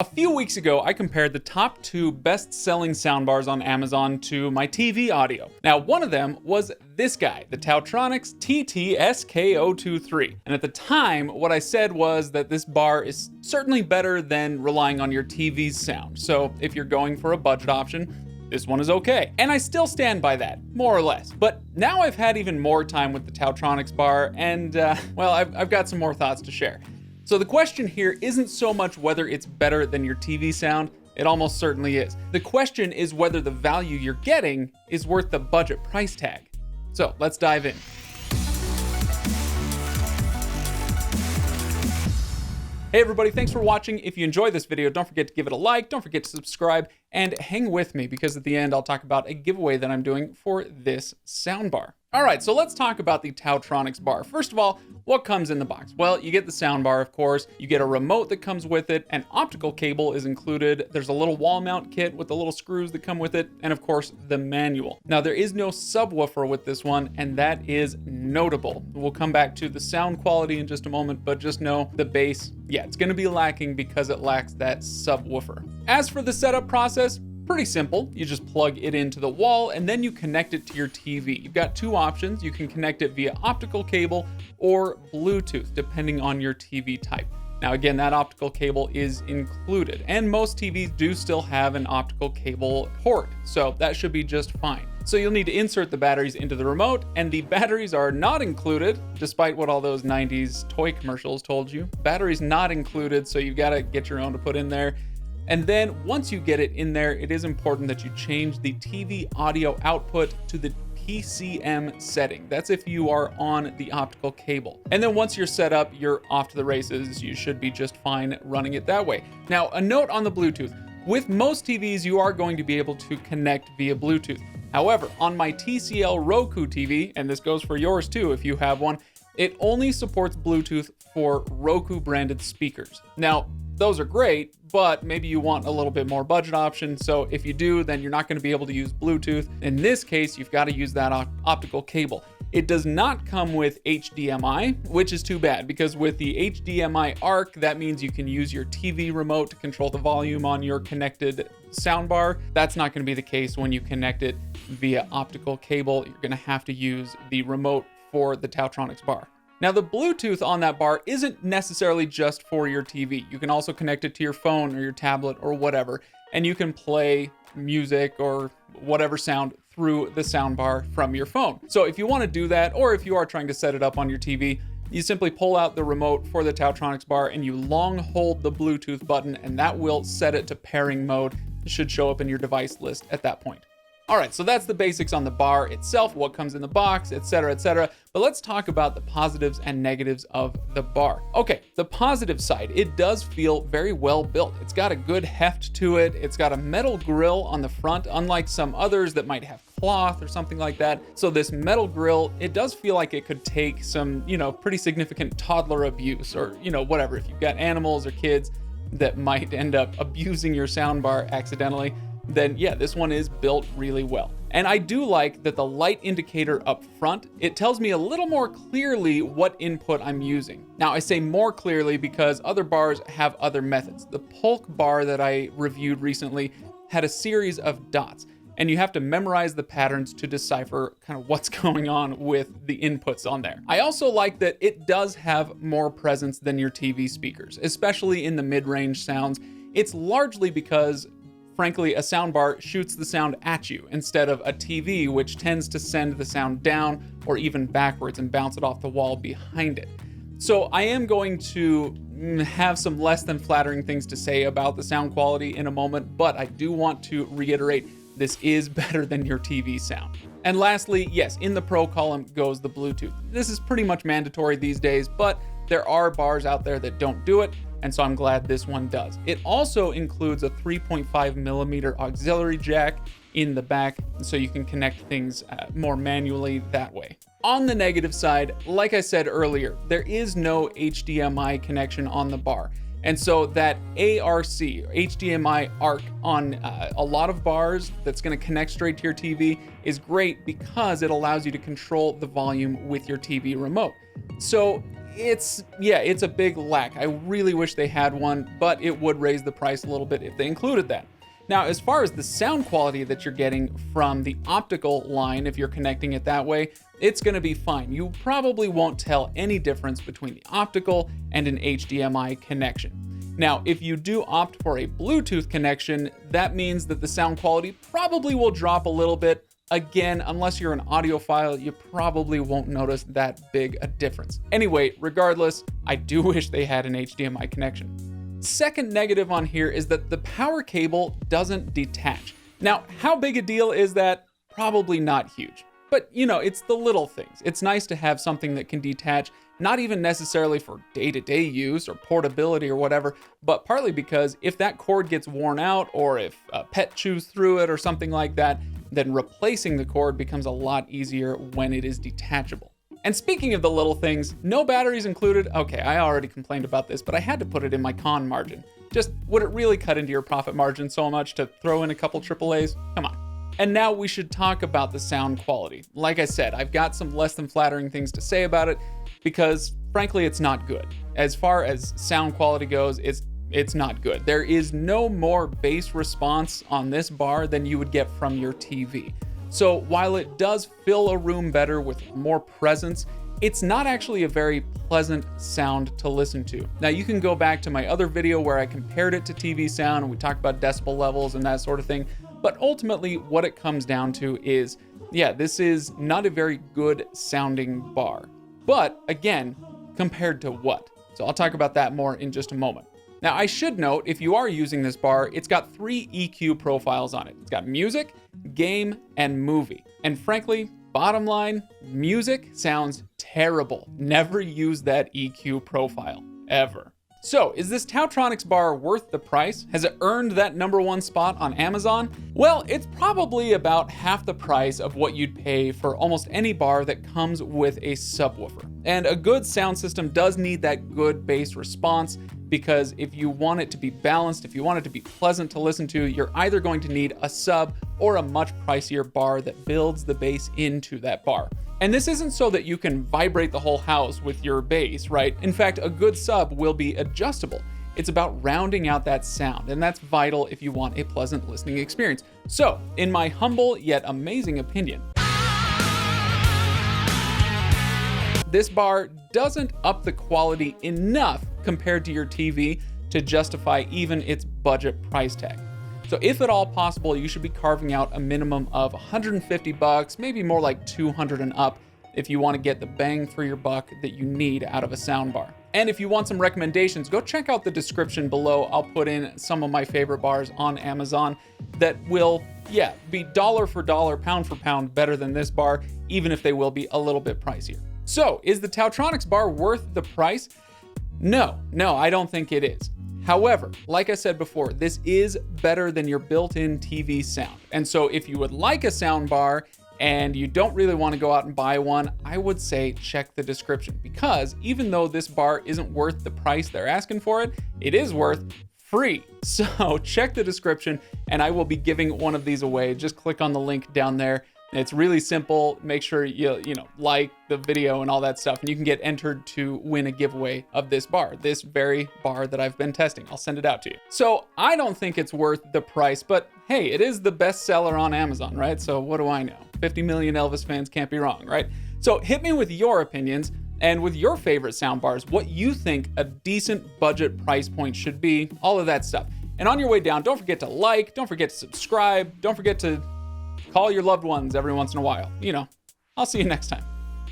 A few weeks ago, I compared the top 2 best-selling soundbars on Amazon to my TV audio. Now, one of them was this guy, the Taotronics TT-SK023. And at the time, what I said was that this bar is certainly better than relying on your TV's sound. So if you're going for a budget option, this one is okay. And I still stand by that, more or less. But now I've had even more time with the Taotronics bar, and well, I've got some more thoughts to share. So the question here isn't so much whether it's better than your TV sound, it almost certainly is. The question is whether the value you're getting is worth the budget price tag. So let's dive in. Hey everybody, thanks for watching. If you enjoyed this video, don't forget to give it a like, don't forget to subscribe, and hang with me because at the end I'll talk about a giveaway that I'm doing for this soundbar. Alright, so let's talk about the Taotronics bar. First of all, what comes in the box? Well, you get the soundbar, of course, you get a remote that comes with it, an optical cable is included, there's a little wall mount kit with the little screws that come with it, and of course, the manual. Now, there is no subwoofer with this one, and that is notable. We'll come back to the sound quality in just a moment, but just know the bass, yeah, it's gonna be lacking because it lacks that subwoofer. As for the setup process, pretty simple. You just plug it into the wall and then you connect it to your TV. You've got 2 options. You can connect it via optical cable or Bluetooth, depending on your TV type. Now again, that optical cable is included, and most TVs do still have an optical cable port, so that should be just fine. So you'll need to insert the batteries into the remote, and the batteries are not included, despite what all those 90s toy commercials told you. Batteries not included, so you've got to get your own to put in there. And then once you get it in there, it is important that you change the TV audio output to the PCM setting. That's if you are on the optical cable. And then once you're set up, you're off to the races. You should be just fine running it that way. Now, a note on the Bluetooth. With most TVs, you are going to be able to connect via Bluetooth. However, on my TCL Roku TV, and this goes for yours too if you have one, it only supports Bluetooth for Roku branded speakers. Now, those are great, but maybe you want a little bit more budget option. So if you do, then you're not going to be able to use Bluetooth. In this case, you've got to use that optical cable. It does not come with HDMI, which is too bad because with the HDMI ARC, that means you can use your TV remote to control the volume on your connected soundbar. That's not going to be the case when you connect it via optical cable. You're going to have to use the remote for the Taotronics bar. Now, the Bluetooth on that bar isn't necessarily just for your TV. You can also connect it to your phone or your tablet or whatever, and you can play music or whatever sound through the soundbar from your phone. So if you want to do that, or if you are trying to set it up on your TV, you simply pull out the remote for the Taotronics bar and you long hold the Bluetooth button, and that will set it to pairing mode. It should show up in your device list at that point. All right, so that's the basics on the bar itself, what comes in the box, etc., etc. But let's talk about the positives and negatives of the bar. Okay, the positive side, it does feel very well built. It's got a good heft to it. It's got a metal grill on the front, unlike some others that might have cloth or something like that. So this metal grill, it does feel like it could take some, pretty significant toddler abuse or, whatever. If you've got animals or kids that might end up abusing your soundbar accidentally, then yeah, this one is built really well. And I do like that the light indicator up front, it tells me a little more clearly what input I'm using. Now, I say more clearly because other bars have other methods. The Polk bar that I reviewed recently had a series of dots, and you have to memorize the patterns to decipher kind of what's going on with the inputs on there. I also like that it does have more presence than your TV speakers, especially in the mid-range sounds. It's largely because frankly, a soundbar shoots the sound at you instead of a TV, which tends to send the sound down or even backwards and bounce it off the wall behind it. So I am going to have some less than flattering things to say about the sound quality in a moment, but I do want to reiterate this is better than your TV sound. And lastly, yes, in the Pro column goes the Bluetooth. This is pretty much mandatory these days, but there are bars out there that don't do it, and so I'm glad this one does. It also includes a 3.5 millimeter auxiliary jack in the back, so you can connect things more manually that way. On the negative side, like I said earlier, there is no HDMI connection on the bar. And so that ARC, HDMI ARC on a lot of bars that's going to connect straight to your TV is great because it allows you to control the volume with your TV remote. So it's a big lack. I really wish they had one, but it would raise the price a little bit if they included that. Now, as far as the sound quality that you're getting from the optical line, if you're connecting it that way, it's gonna be fine. You probably won't tell any difference between the optical and an HDMI connection. Now, if you do opt for a Bluetooth connection, that means that the sound quality probably will drop a little bit. Again, unless you're an audiophile, you probably won't notice that big a difference. Anyway, regardless, I do wish they had an HDMI connection. Second negative on here is that the power cable doesn't detach. Now, how big a deal is that? Probably not huge. But it's the little things. It's nice to have something that can detach, not even necessarily for day-to-day use or portability or whatever, but partly because if that cord gets worn out or if a pet chews through it or something like that, then replacing the cord becomes a lot easier when it is detachable. And speaking of the little things, no batteries included. Okay, I already complained about this, but I had to put it in my con margin. Just, would it really cut into your profit margin so much to throw in a couple AAAs? Come on. And now we should talk about the sound quality. Like I said, I've got some less than flattering things to say about it because, frankly, it's not good. As far as sound quality goes, it's not good. There is no more bass response on this bar than you would get from your TV. So while it does fill a room better with more presence, it's not actually a very pleasant sound to listen to. Now you can go back to my other video where I compared it to TV sound and we talked about decibel levels and that sort of thing. But ultimately what it comes down to is, this is not a very good sounding bar. But again, compared to what? So I'll talk about that more in just a moment. Now I should note, if you are using this bar, it's got 3 EQ profiles on it. It's got music, game, and movie. And frankly, bottom line, music sounds terrible. Never use that EQ profile, ever. So, is this Taotronics bar worth the price? Has it earned that #1 spot on Amazon? Well, it's probably about half the price of what you'd pay for almost any bar that comes with a subwoofer. And a good sound system does need that good bass response, because if you want it to be balanced, if you want it to be pleasant to listen to, you're either going to need a sub or a much pricier bar that builds the bass into that bar. And this isn't so that you can vibrate the whole house with your bass, right? In fact, a good sub will be adjustable. It's about rounding out that sound, and that's vital if you want a pleasant listening experience. So, in my humble yet amazing opinion, this bar doesn't up the quality enough compared to your TV to justify even its budget price tag. So if at all possible, you should be carving out a minimum of $150, maybe more like $200 and up, if you want to get the bang for your buck that you need out of a soundbar. And if you want some recommendations, go check out the description below. I'll put in some of my favorite bars on Amazon that will, be dollar for dollar, pound for pound better than this bar, even if they will be a little bit pricier. So, is the Taotronics bar worth the price? No, I don't think it is. However, like I said before, this is better than your built-in TV sound. And so if you would like a sound bar and you don't really want to go out and buy one, I would say check the description, because even though this bar isn't worth the price they're asking for it, it is worth free. So check the description and I will be giving one of these away. Just click on the link down there. It's really simple. Make sure you like the video and all that stuff, and you can get entered to win a giveaway of this bar, this very bar that I've been testing. I'll send it out to you. So I don't think it's worth the price, but hey, it is the best seller on Amazon, right? So what do I know? 50 million Elvis fans can't be wrong, right? So hit me with your opinions and with your favorite soundbars, what you think a decent budget price point should be, all of that stuff. And on your way down, don't forget to like, don't forget to subscribe, don't forget to call your loved ones every once in a while. I'll see you next time.